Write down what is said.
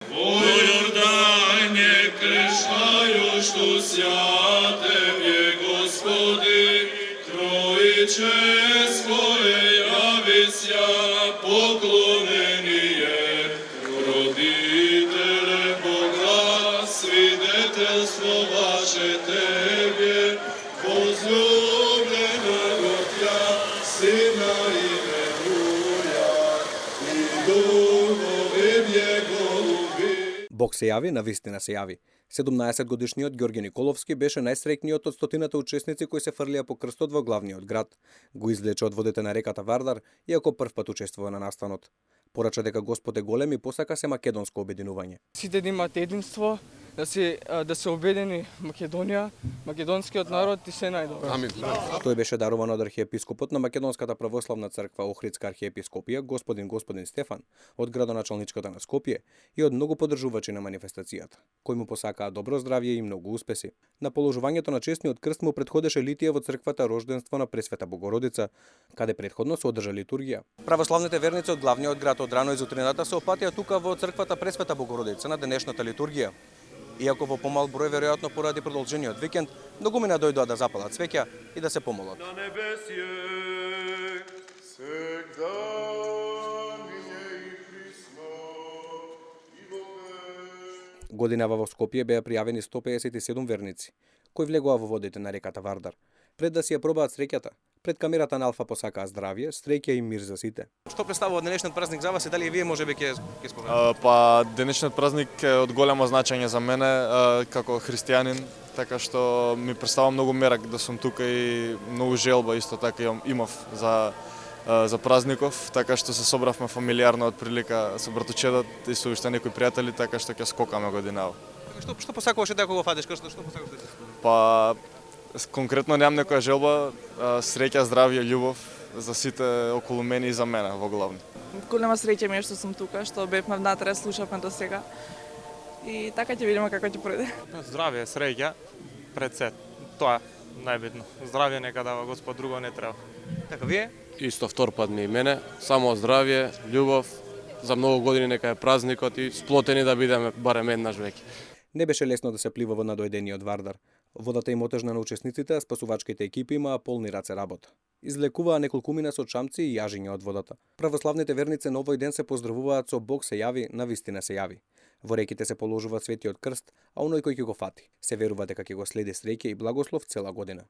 Во Јордане кршајош у свјатевје Господи, Троиче своје јависја поклонение, родителе Бога, свидетелство ваше Тебе, возлюблена Тја, Сина именуја, и духови Негови. Бог се јави, навистина се јави. 17-годишниот Ѓорги Николовски беше најсреќниот од стотината учесници кои се фрлија по крстот во главниот град. Го извлече од водите на реката Вардар, иако првпат учествува на настанот. Порача дека Господ е голем и посака се македонско обединување. Сите да имаат единство, да се обедини Македонија, македонскиот народ и се најдобро. Амин. Тој беше даруван од архиепископот на Македонската православна црква Охридска архиепископија господин Стефан, од градоначалничката на Скопје и од многу поддржувачи на манифестацијата, кои му посакаа добро здравје и многу успеси. На положувањето на честниот крст му претходеше литија во црквата Рожденство на Пресвета Богородица, каде претходно се одржа литургија. Православните верници од главниот град од рано изутрината се опатија тука во црквата Пресвета Богородица на денешната литургија. Иако во помал број, веројатно поради продолжениот викенд, многумина дојдоа да запалат свеќа и да се помолат. На небесје, сегда и присно, и во век. Годинава во Скопје беа пријавени 157 верници, кои влегоа во водите на реката Вардар. Пред да си ја пробаат среќата, пред камерата на Алфа посакаа здравје, среќа и мир за сите. Што представува денешниот празник за вас и дали и вие можеби ќе споменете? Па денешниот празник е од големо значење за мене како христијанин, така што ми представува многу мерак да сум тука и многу желба исто така имав за празников, така што се собравме фамилиарно од прилика со братучедот и со уште некои пријатели, така што ќе скокаме годинава. Што посакуваше дека го фатиш, што посакуваш да се? Па конкретно немам некоја желба, среќа, здравје, љубов за сите околу мене и за мене во главно. Голема среќа ми е што сум тука, што бевме внатре, слушавме до сега. И така ќе видиме како ќе пројде. Здравје, среќа, пред се. Тоа е најбитно. Здравје нека дава Господ, друго не треба. Така вие? Исто втор пат ми и мене, само здравје, љубов, за многу години нека е празникот и сплотени да бидеме барем еднаш веќе. Не беше лесно да се плива во надојдениот Вардар. Водата им отежна на учесниците, а спасувачките екипи имаа полни раце работа. Излекуваа неколкумина со чамци и јажиња од водата. Православните верници на овој ден се поздравуваат со Бог се јави, навистина се јави. Во реките се положува светиот крст, а оној кој ќе го фати се верува дека ќе го следи среќа и благослов цела година.